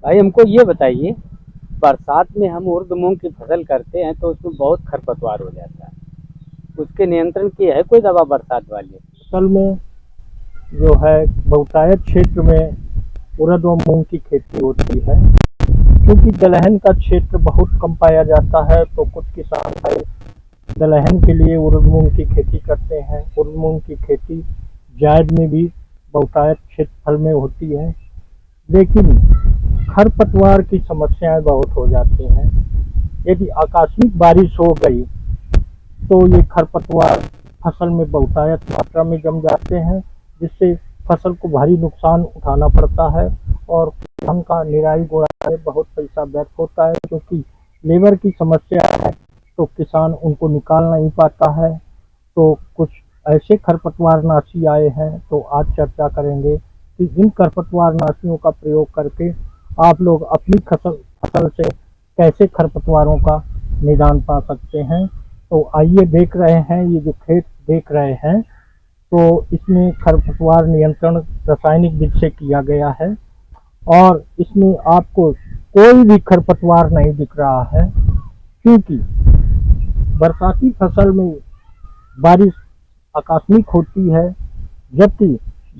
भाई हमको ये बताइए, बरसात में हम उर्द मूंग की फसल करते हैं तो उसमें बहुत खरपतवार हो जाता है। उसके नियंत्रण की है कोई दवा बरसात वाली? असल में जो है बहुतायत क्षेत्र में उड़द व मूंग की खेती होती है। क्योंकि दलहन का क्षेत्र बहुत कम पाया जाता है तो कुछ किसान भाई दलहन के लिए उड़द मूंग की खेती करते हैं। उड़द मूंग की खेती जायद में भी बहुतायत क्षेत्रफल में होती है, लेकिन खरपतवार की समस्याएं बहुत हो जाती हैं। यदि आकस्मिक बारिश हो गई तो ये खरपतवार फसल में बहुतायत मात्रा में जम जाते हैं, जिससे फसल को भारी नुकसान उठाना पड़ता है और किसान का निराई गुड़ाई में बहुत पैसा व्यर्थ होता है। क्योंकि लेबर की समस्या है तो किसान उनको निकाल नहीं पाता है। तो कुछ ऐसे खरपतवार नाशी आए हैं तो आज चर्चा करेंगे कि इन खरपतवार नाशियों का प्रयोग करके आप लोग अपनी फसल फसल से कैसे खरपतवारों का निदान पा सकते हैं। तो आइए देख रहे हैं, ये जो खेत देख रहे हैं तो इसमें खरपतवार नियंत्रण रासायनिक विधि से किया गया है और इसमें आपको कोई भी खरपतवार नहीं दिख रहा है। क्योंकि बरसाती फसल में बारिश आकस्मिक होती है, जबकि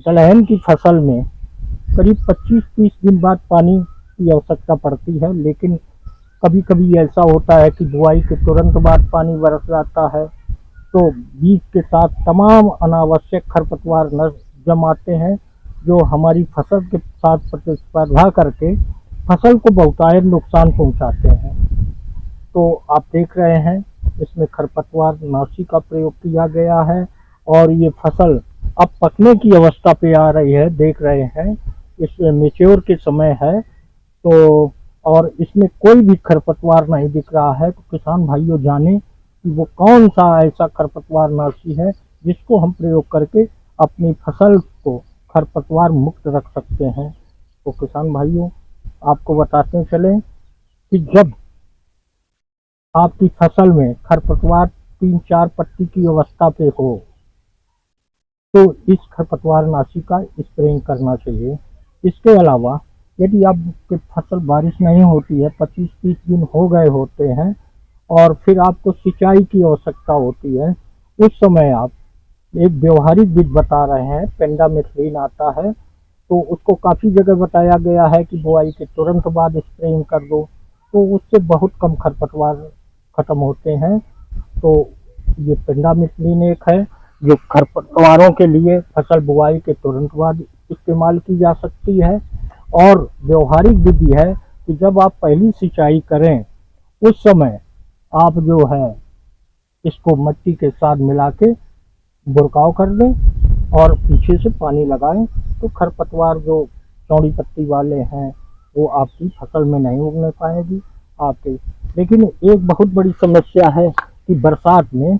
दलहन की फसल में करीब 25-30 दिन बाद पानी की आवश्यकता पड़ती है। लेकिन कभी कभी ऐसा होता है कि बुआई के तुरंत बाद पानी बरस जाता है तो बीज के साथ तमाम अनावश्यक खरपतवार न जम आते हैं, जो हमारी फसल के साथ प्रतिस्पर्धा करके फसल को बहुतायत नुकसान पहुंचाते हैं। तो आप देख रहे हैं इसमें खरपतवार नाशी का प्रयोग किया गया है और ये फसल अब पकने की अवस्था पे आ रही है। देख रहे हैं इसमें मेच्योर के समय है तो, और इसमें कोई भी खरपतवार नहीं दिख रहा है। तो किसान भाइयों जाने कि वो कौन सा ऐसा खरपतवार नाशी है जिसको हम प्रयोग करके अपनी फसल को खरपतवार मुक्त रख सकते हैं। तो किसान भाइयों आपको बताते चलें कि जब आपकी फसल में खरपतवार 3-4 पत्ती की अवस्था पे हो तो इस खरपतवार नाशी का स्प्रेइंग करना चाहिए। इसके अलावा यदि आपकी फसल बारिश नहीं होती है, 25-30 दिन हो गए होते हैं और फिर आपको सिंचाई की आवश्यकता होती है, उस समय आप एक व्यवहारिक विधि बता रहे हैं, पेंडामिथलिन आता है तो उसको काफ़ी जगह बताया गया है कि बुआई के तुरंत बाद स्प्रेइंग कर दो, तो उससे बहुत कम खरपतवार खत्म होते हैं। तो ये पेंडामिथलिन एक है जो खरपतवारों के लिए फसल बुआई के तुरंत बाद इस्तेमाल की जा सकती है। और व्यवहारिक विधि है कि जब आप पहली सिंचाई करें उस समय आप जो है इसको मिट्टी के साथ मिला के बुरकाव कर दें और पीछे से पानी लगाएं तो खरपतवार जो चौड़ी पत्ती वाले हैं वो आपकी फसल में नहीं उगने पाएगी आपके। लेकिन एक बहुत बड़ी समस्या है कि बरसात में,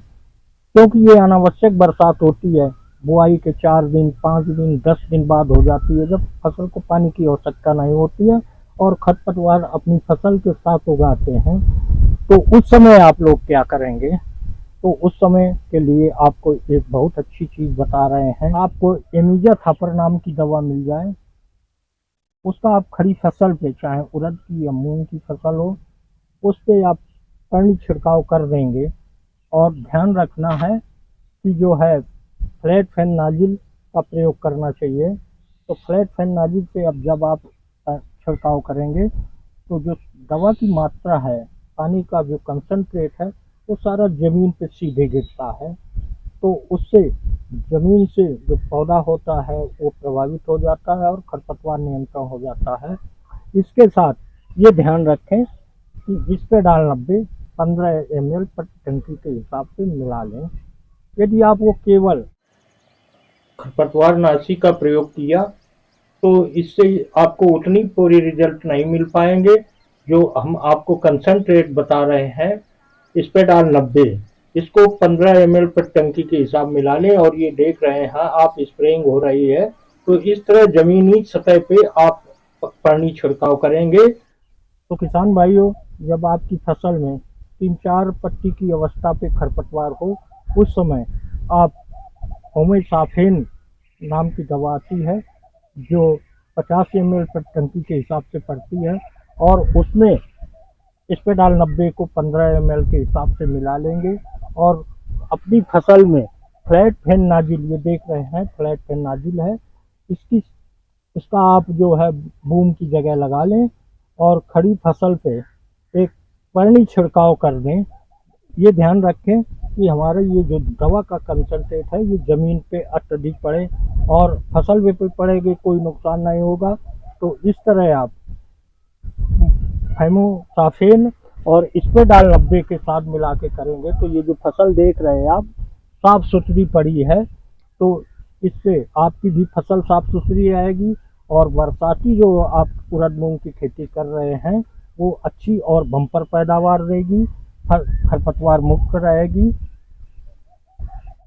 क्योंकि ये अनावश्यक बरसात होती है, बुआई के 4 दिन 5 दिन 10 दिन बाद हो जाती है, जब फसल को पानी की आवश्यकता नहीं होती है और खरपतवार अपनी फसल के साथ उगाते हैं। तो उस समय आप लोग क्या करेंगे? तो उस समय के लिए आपको एक बहुत अच्छी चीज़ बता रहे हैं। आपको एमिजा थापर नाम की दवा मिल जाए, उसका आप खड़ी फसल पे, चाहे उड़द की या मूंग की फसल हो, उस पे आप कर्ण छिड़काव कर देंगे। और ध्यान रखना है कि जो है फ्लैट फैन नाजिल का प्रयोग करना चाहिए। तो फ्लैट फैन नाजिल से अब जब आप छिड़काव करेंगे तो जो दवा की मात्रा है, पानी का जो कंसंट्रेट है, वो सारा ज़मीन पे सीधे गिरता है। तो उससे ज़मीन से जो पौधा होता है वो प्रभावित हो जाता है और खरपतवार नियंत्रण हो जाता है। इसके साथ ये ध्यान रखें कि जिस पे डाल 15 ml प्रति टंकी के हिसाब से मिला लें। यदि आप वो केवल खरपतवार नाशी का प्रयोग किया तो इससे आपको उतनी पूरी रिजल्ट नहीं मिल पाएंगे जो हम आपको कंसंट्रेट बता रहे हैं। इस पे डाल 90, इसको 15 ml पर टंकी के हिसाब मिला लें और ये देख रहे हैं आप स्प्रेइंग हो रही है। तो इस तरह जमीनी सतह पे आप पानी छिड़काव करेंगे। तो किसान भाइयों जब आपकी फसल में 3-4 पत्ती की अवस्था पे खरपतवार हो, उस समय आप होमिसाफेन नाम की दवा आती है जो 50 ml पर टंकी के हिसाब से पड़ती है, और उसमें स्पेडाल 90 को 15 ml के हिसाब से मिला लेंगे। और अपनी फसल में फ्लैट फैन नाजिल, ये देख रहे हैं फ्लैट फैन नाजिल है, इसका आप जो है बूम की जगह लगा लें और खड़ी फसल पे एक पानी छिड़काव कर दें। ये ध्यान रखें कि हमारे ये जो दवा का कंसंट्रेट है ये ज़मीन पे अत्यधिक पड़े और फसल पे पड़ेगी, कोई नुकसान नहीं होगा। तो इस तरह आप हेमोसाफेन और स्पेडाल 90 के साथ मिला के करेंगे तो ये जो फसल देख रहे हैं आप साफ सुथरी पड़ी है, तो इससे आपकी भी फसल साफ सुथरी रहेगी और बरसाती जो आप उड़द मूंग की खेती कर रहे हैं वो अच्छी और बम्पर पैदावार रहेगी, खरपतवार मुक्त रहेगी